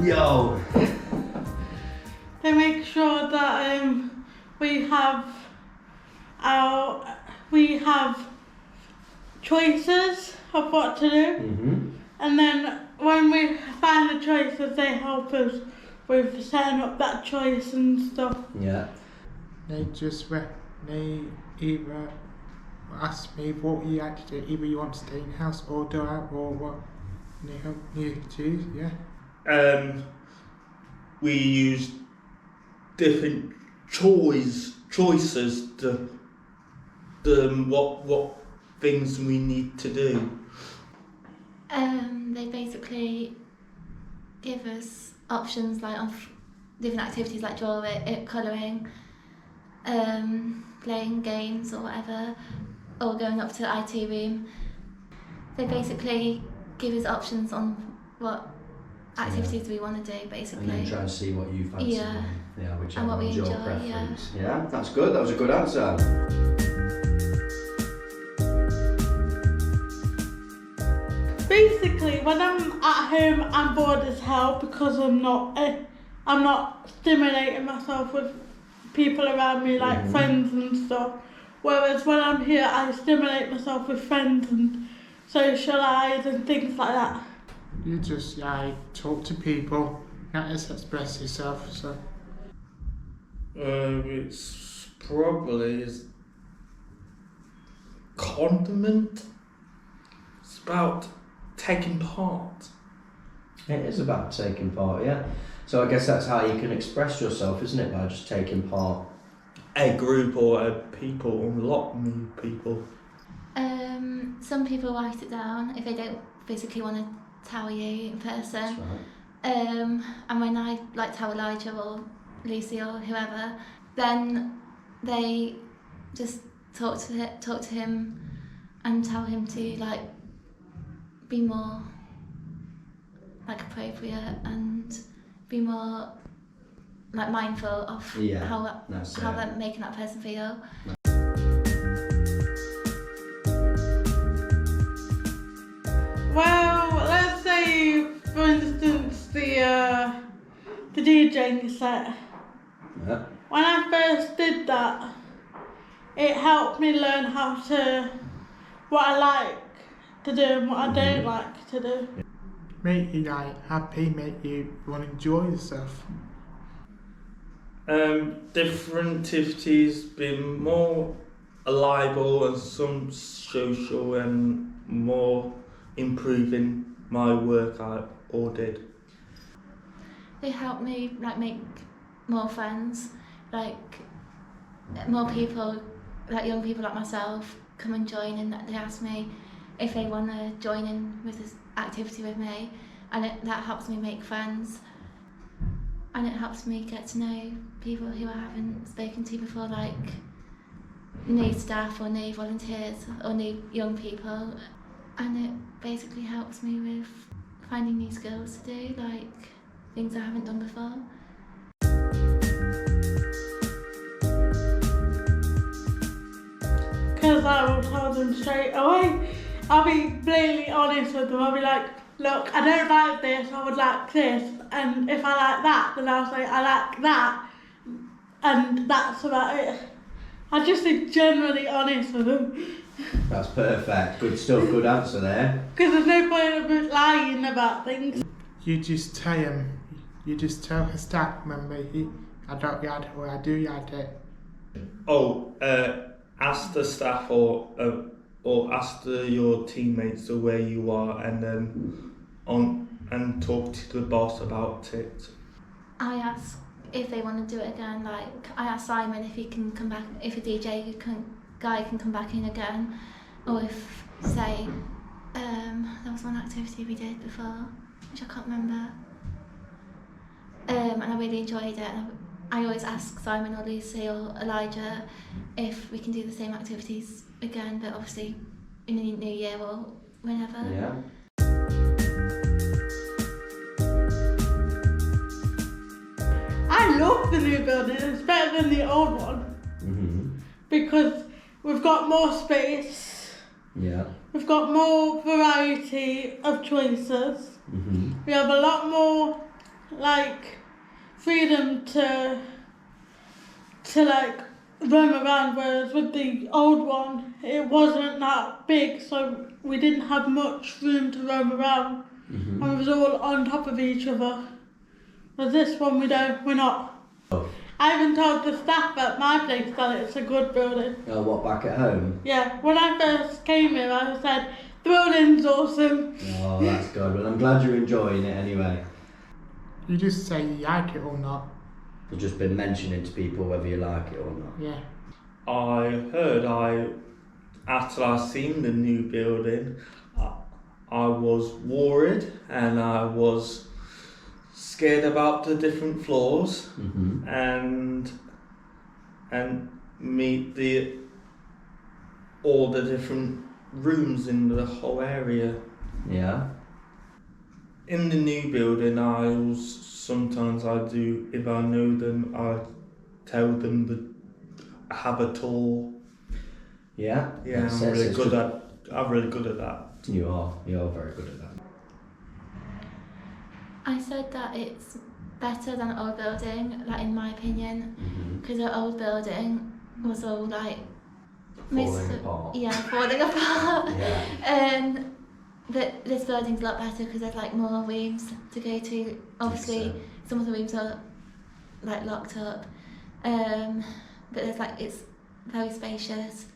Yo! They make sure that we have choices of what to do, and then when we find the choices, they help us with setting up that choice and stuff. Yeah. They either ask me what you like to do, either you want to stay in house or go out, or what they help you choose, yeah. We use different choices to what things we need to do. They basically give us options like of different activities like drawing, colouring, playing games or whatever, or going up to the IT room. They basically give us options on what activities we want to do, basically. And then try and see what you fancy. Yeah. Yeah, whichever And what we one's your enjoy, preference. Yeah, that's good. That was a good answer. Basically, when I'm at home, I'm bored as hell because I'm not stimulating myself with people around me, like friends and stuff. Whereas when I'm here, I stimulate myself with friends and socialise and things like that. You just talk to people, not just express yourself. So It's probably condiment. It's about taking part. It is about taking part, yeah. So I guess that's how you can express yourself, isn't it? By just taking part. A group or a people, or a lot of new people. Some people write it down if they don't physically want to tell you in person. That's right. And when I tell Elijah or Lucy or whoever, then they just talk to him and tell him to be more appropriate and be more mindful of how they're making that person feel. Well, let's say, for instance, the DJing set. Yeah. When I first did that, it helped me learn what I like to do and what I don't like to do. make you happy, make you want to enjoy yourself. Different activities, being more reliable and some social and more improving my work I all did. They helped me make more friends, more people, young people like myself come and join, and they ask me if they want to join in with this activity with me, and that helps me make friends, and it helps me get to know people who I haven't spoken to before, like new staff or new volunteers or new young people, and it basically helps me with finding new skills to do, things I haven't done before. Because I will tell them straight away. I'll be blatantly honest with them. I'll be like, look, I don't like this, I would like this, and if I like that, then I'll say I like that, and that's about it. I'll just be generally honest with them. That's perfect. Good stuff, good answer there. Because there's no point of lying about things. You just tell him, you just tell a staff member, I don't yard or I do yard it. Ask the staff or ask your teammates where you are, and then and talk to the boss about it. I ask if they want to do it again. I asked Simon if he can come back, if a DJ guy can come back in again, or if say there was one activity we did before which I can't remember, and I really enjoyed it. I always ask Simon or Lucy or Elijah if we can do the same activities again, but obviously in the new year or whenever. Yeah. I love the new building, it's better than the old one. Because we've got more space. Yeah. We've got more variety of choices. We have a lot more like freedom to like roam around, whereas with the old one it wasn't that big, so we didn't have much room to roam around, Mm-hmm. and we was all on top of each other. With this one we're not. Oh. I even told the staff at my place that it's a good building. Oh, what, back at home? Yeah, when I first came here I said the building's awesome. Oh, that's good. Well, I'm glad you're enjoying it anyway. You just say you like it or not. You've just been mentioning to people whether you like it or not. Yeah. After I seen the new building, I was worried and I was scared about the different floors Mm-hmm. and meet all the different rooms in the whole area. Yeah. In the new building, sometimes I do, if I know them, I tell them to have a tour. Yeah. Yeah, That's I'm it. really It's good just- I'm really good at that. You are very good at that. I said that it's better than old building, like in my opinion, Mm-hmm. because the old building was all like Falling apart. Yeah, falling apart. Yeah. But this building's a lot better because there's like more rooms to go to. Obviously, some of the rooms are like locked up, but there's like it's very spacious.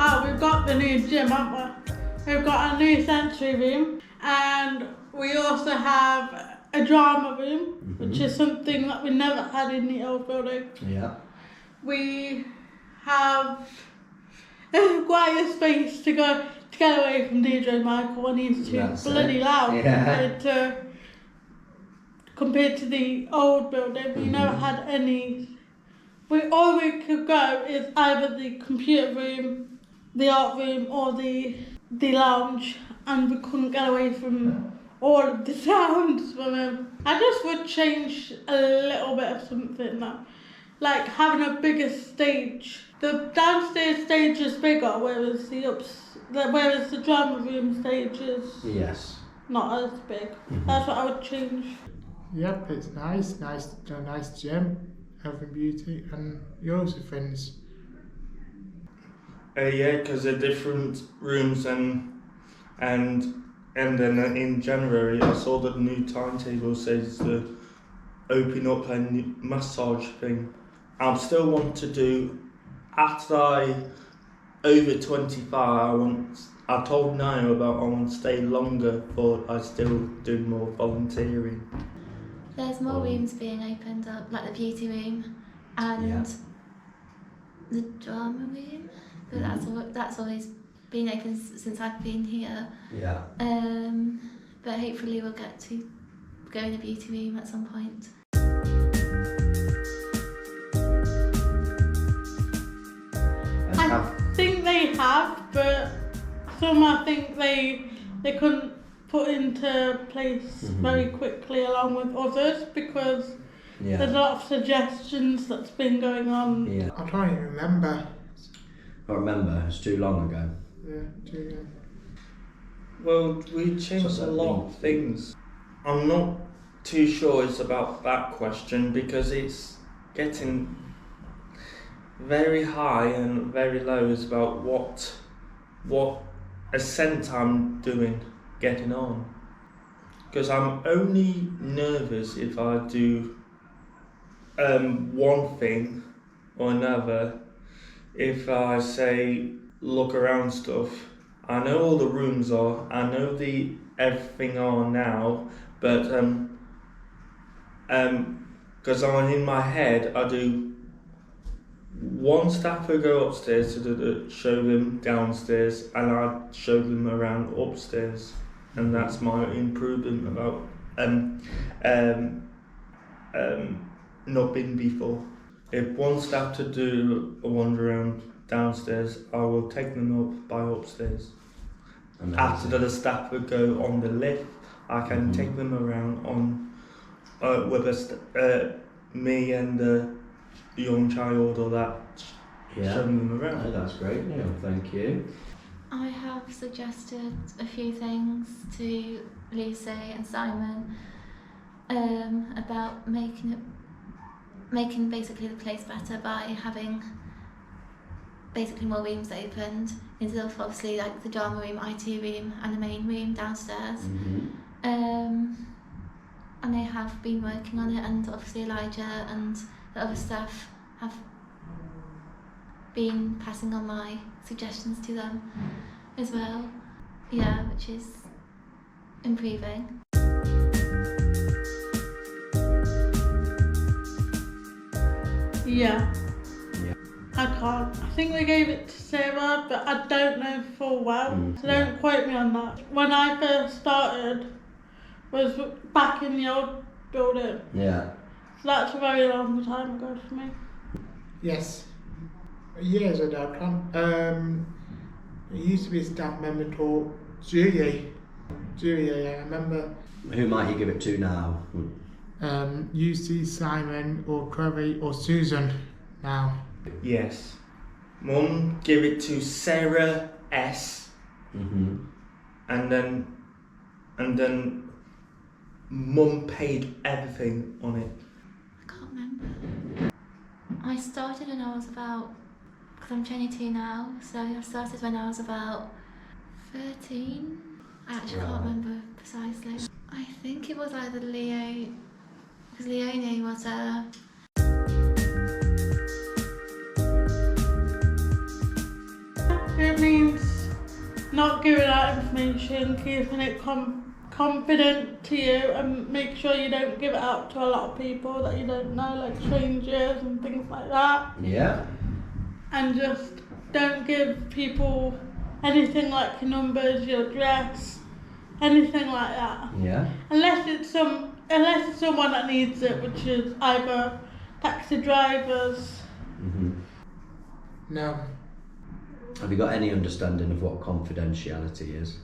Oh, we've got the new gym, haven't we? We've got a new sensory room, and we also have a drama room, which is something that we never had in the old building. Yeah. We have quite a space to get away from DJ Michael when he's too That's bloody it. loud Yeah. compared to the old building. We never had any. All we could go is either the computer room, the art room, or the lounge, and we couldn't get away from all of the sounds from him. I just would change a little bit of something now, like having a bigger stage. The downstairs stage is bigger, whereas the drama room stage is not as big. That's what I would change. Yep, it's nice, a nice gym, health and beauty, and yours are friends. Yeah, because they're different rooms and then in January I saw that the new timetable says to open up a new massage thing. I still want to do, after I over 25, I told Niall about I want to stay longer, but I still do more volunteering. There's more rooms being opened up, like the beauty room and the drama room. But that's always been open since I've been here. Yeah. But hopefully we'll get to go in the beauty room at some point. I think they have, but some I think they couldn't put into place very quickly along with others because there's a lot of suggestions that's been going on. Yeah. I can't even remember. I remember, it's too long ago. Yeah, too long. Well, we changed a lot of things. I'm not too sure it's about that question because it's getting very high and very low. It's about what ascent I'm getting on. Because I'm only nervous if I do one thing or another. If I say look around stuff, I know all the rooms are, I know the everything are now, but because I'm in my head, I do one staff will go upstairs to show them downstairs, and I show them around upstairs, and that's my improvement about not been before. If one staff to do a wander around downstairs, I will take them up by upstairs. Amazing. After the staff would go on the lift, I can take them around on with me and the young child or that, showing them around. Oh, that's great, Neil. Thank you. I have suggested a few things to Lucy and Simon about making basically the place better by having basically more rooms opened instead of obviously like the drama room, IT room and the main room downstairs. And they have been working on it, and obviously Elijah and the other staff have been passing on my suggestions to them as well. Yeah, which is improving. Yeah. Yeah. I can't. I think they gave it to Sarah, but I don't know full well. So don't quote me on that. When I first started was back in the old building. Yeah. So that's a very long time ago for me. Yes. Years ago, it used to be a staff member called Julia. Yeah, I remember. Who might you give it to now? UC, Simon, or Chloe, or Susan now. Yes. Mum give it to Sarah S. And then Mum paid everything on it. I can't remember. I started when I was about, because I'm 22 now, so I started when I was about 13. I actually can't remember precisely. I think it was either Leo, because Leonie was It means not giving out information, keeping it confident to you, and make sure you don't give it out to a lot of people that you don't know, like strangers and things like that. Yeah. And just don't give people anything like your numbers, your address, anything like that. Yeah. Unless it's someone that needs it, which is either taxi drivers. No. Have you got any understanding of what confidentiality is?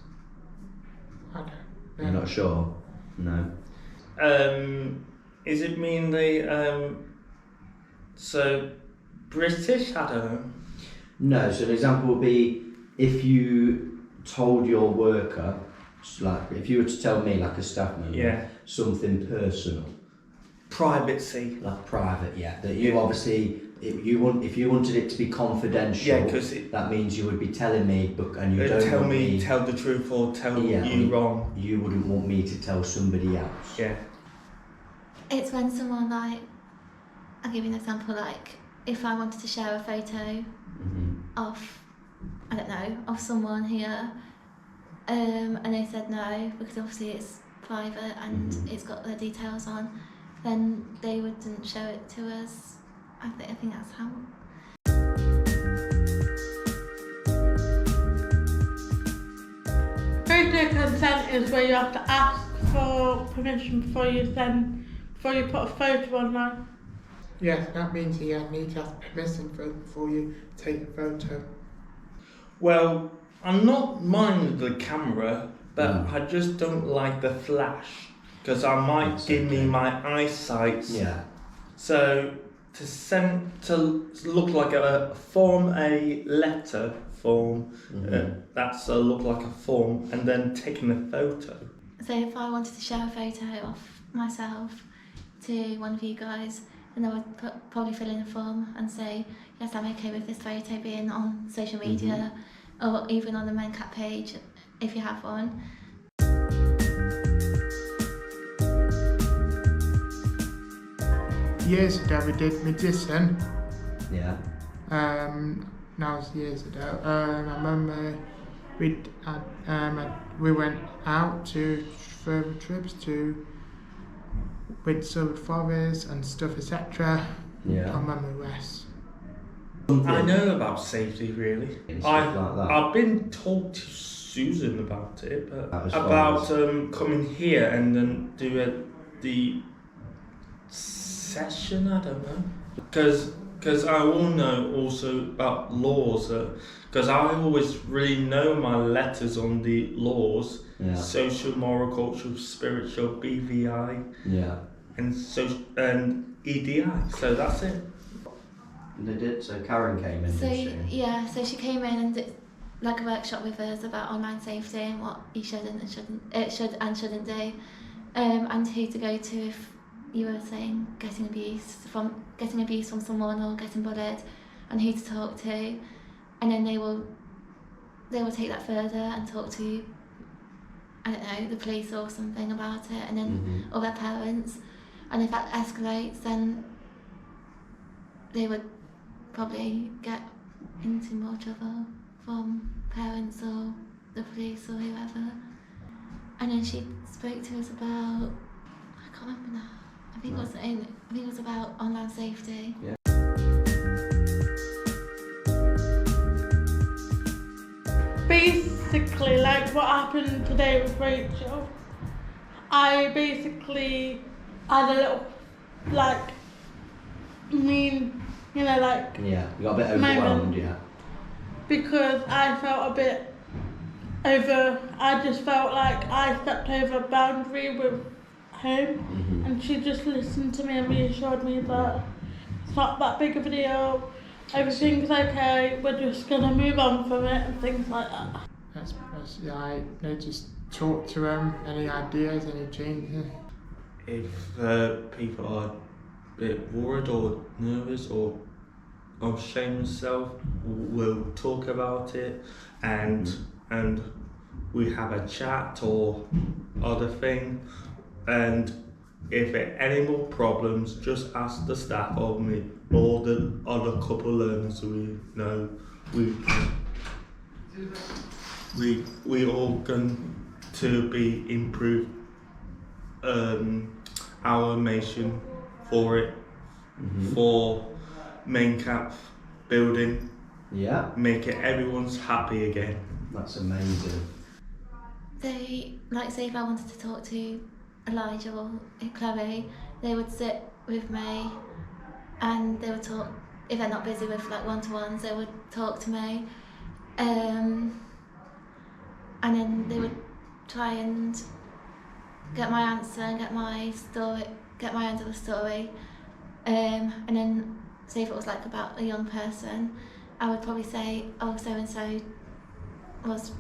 I don't know. You're not sure? No. Is it mainly so British? I don't know. No, so an example would be if you told your worker, like if you were to tell me, like a staff member, something personal. Privacy. Like private, that you obviously, if you wanted it to be confidential, because that means you would be telling me, and you don't tell want me, tell the truth or tell you wrong. You wouldn't want me to tell somebody else. Yeah. it's when someone like, I'll give you an example, like if I wanted to share a photo of, I don't know, of someone here, and they said no, because obviously it's private and it's got their details on, then they wouldn't show it to us. I think that's how. Photo consent is where you have to ask for permission before you put a photo online. Yes, that means you need to ask permission before you take a photo. Well, I'm not minding the camera, but I just don't like the flash, because I might give me my eyesight. Yeah. So to look like a letter form, that's look like a form, and then taking a photo. So if I wanted to share a photo of myself to one of you guys, then I would probably fill in a form and say, yes, I'm okay with this photo being on social media, or even on the MenCat page, if you have one. Years ago we did Magician. Yeah. That was years ago. I remember we went out to further trips to Woodford Forest and stuff, etc. Yeah. I can't remember the rest. I know about safety really. I've been told to Susan about it, but about coming here and then do the session. I don't know, because I will know also about laws. Because I always really know my letters on the laws: social, moral, cultural, spiritual, BVI, and EDI. So that's it. They did. So Karen came in. So didn't she? yeah, so she came in and like a workshop with us about online safety and what you should and shouldn't do, and who to go to if you were saying getting abuse from someone or getting bullied, and who to talk to, and then they will take that further and talk to, I don't know, the police or something about it, and then or their parents, and if that escalates, then they would probably get into more trouble from parents or the police or whoever. And then she spoke to us about, I can't remember now. I think it was about online safety. Yeah. Basically, like what happened today with Rachel, I basically had a little, like, Yeah, you got a bit overwhelmed, yeah. Because I felt a bit I just felt like I stepped over a boundary with him, and she just listened to me and reassured me that it's not that big of a deal, everything's okay, we're just gonna move on from it and things like that. That's yeah, just talk to them, any ideas, any changes. If people are a bit worried or nervous or ashamed themselves, we'll talk about it and we have a chat or other thing, and if any more problems, just ask the staff or me or the other couple learners we know. We all going to be improve our mission for it, for main cap building. Yeah. Make it everyone's happy again. That's amazing. They, like, say if I wanted to talk to Elijah or Chloe, they would sit with me and they would talk. If they're not busy with like one-to-ones, they would talk to me, and then they would try and get my answer and get my end of the story, and then say if it was like about a young person, I would probably say, oh, so and so was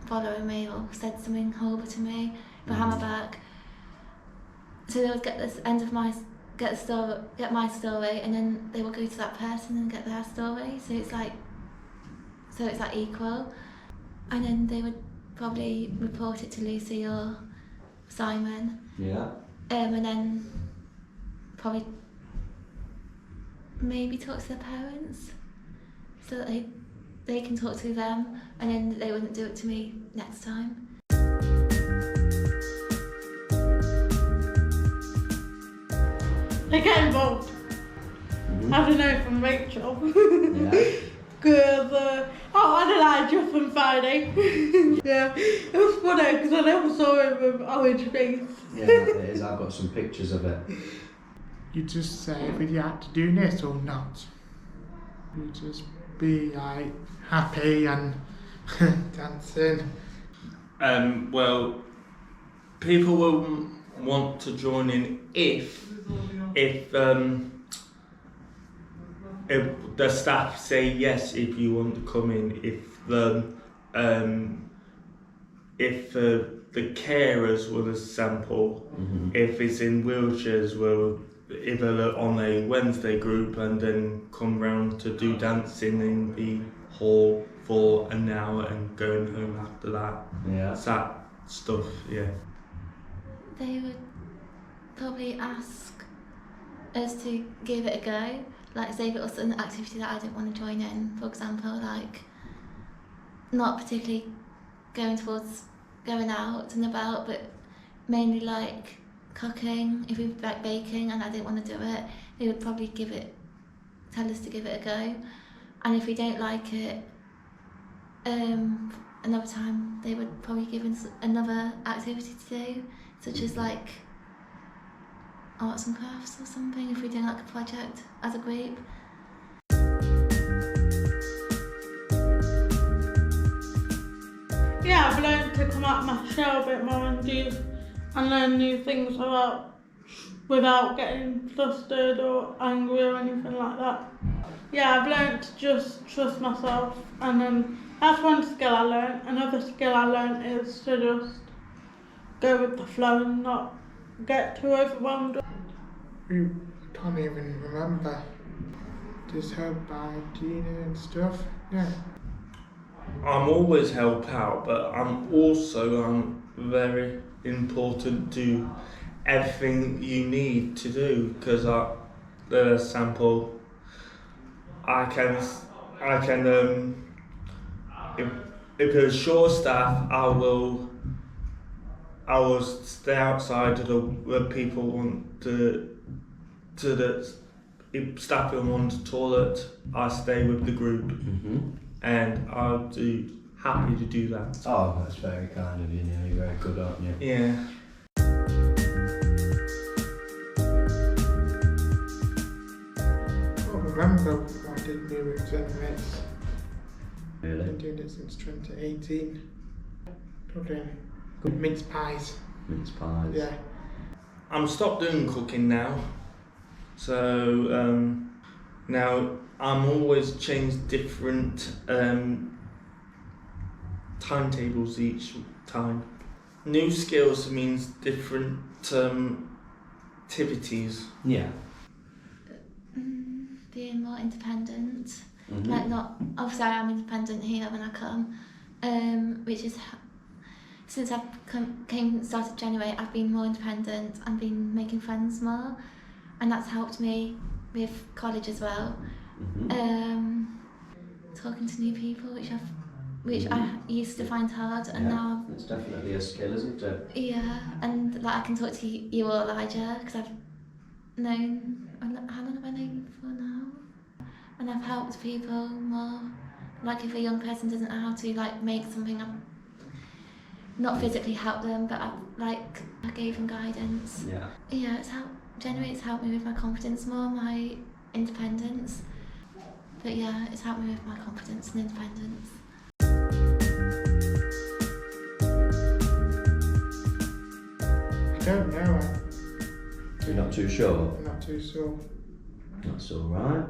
following me or said something horrible to me behind my back. So they would get this end of my story, and then they would go to that person and get their story. So it's like equal, and then they would probably report it to Lucy or Simon. Yeah. And then probably maybe talk to their parents so that they can talk to them, and then they wouldn't do it to me next time. They get involved. I don't know, from Rachel. Yeah. Because, I had Elijah from Friday. Yeah, it was funny because I never saw him with orange face. Yeah, it is. I've got some pictures of it. You just say whether you had to do this or not. You just be like happy and dancing. Well, people will want to join in if the staff say yes, if you want to come in, if the carers will sample, if it's in wheelchairs, will either on a Wednesday group and then come round to do dancing in the hall for an hour and going home after that. Yeah. That stuff, yeah. They would probably ask us to give it a go. Like, say if it was an activity that I didn't want to join in, for example, like not particularly going out and about, but mainly like cooking. If we like baking and I didn't want to do it, they would probably tell us to give it a go. And if we don't like it, another time they would probably give us another activity to do, such as like arts and crafts or something, if we're doing like a project as a group. Yeah, I've learned to come out of my shell a bit more and learn new things without getting flustered or angry or anything like that. Yeah, I've learned to just trust myself and then That's one skill I learned. Another skill I learned is to just go with the flow and not get too overwhelmed. I can't even remember. Just helped by Gina and stuff. Yeah. I'm always help out, but I'm also very important to everything you need to do, because the sample I can if there's short staff, I will stay outside to where people want to the if staff don't want the toilet, I stay with the group, and I'll do happy to do that. Oh, that's very kind of you. You're very good, aren't you? Yeah. I can't remember what I did new with Gener8. Really? I've been doing it since 2018. Cooking mince pies. Mince pies. Yeah. I'm stopped doing cooking now, so now I'm always change different timetables each time. New skills means different activities. Yeah. Being more independent. Mm-hmm. Like not, obviously I am independent here when I come, which is, since I've started Gener8, I've been more independent and been making friends more, and that's helped me with college as well. Mm-hmm. Talking to new people, which I used to find hard, and now it's definitely a skill, isn't it? yeah, and like I can talk to you or Elijah, because I've known, how long have I known you for now? And I've helped people more. Like if a young person doesn't know how to like make something, I've not physically helped them, but I gave them guidance. Yeah. Yeah, Gener8's helped me with my confidence more, my independence. But yeah, it's helped me with my confidence and independence. I don't know. You're not too sure? I'm not too sure. That's alright.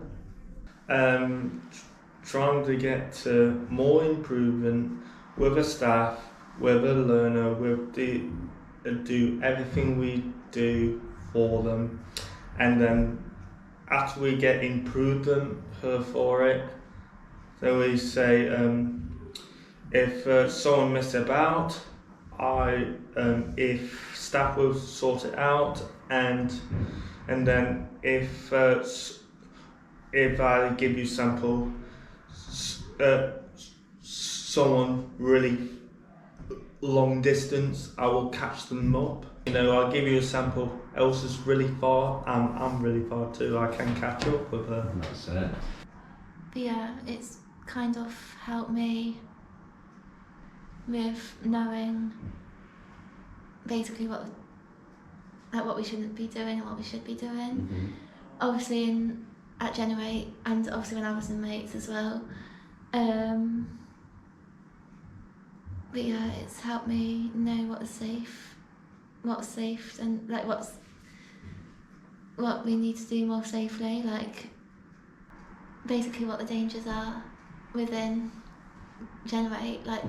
Trying to get to more improvement with the staff, with the learner, with do everything we do for them, and then after we get improvement for it, so we say if someone mess about, if staff will sort it out, and then if I give you sample, someone really long distance, I will catch them up. You know, I'll give you a sample, Elsa's really far, and I'm really far too, I can catch up with her. That's it. But yeah, it's kind of helped me with knowing basically what we shouldn't be doing and what we should be doing. Mm-hmm. Obviously at Gener8, and obviously when I was in mates as well. But yeah, it's helped me know what's safe, and like what we need to do more safely, like basically what the dangers are within Gener8, like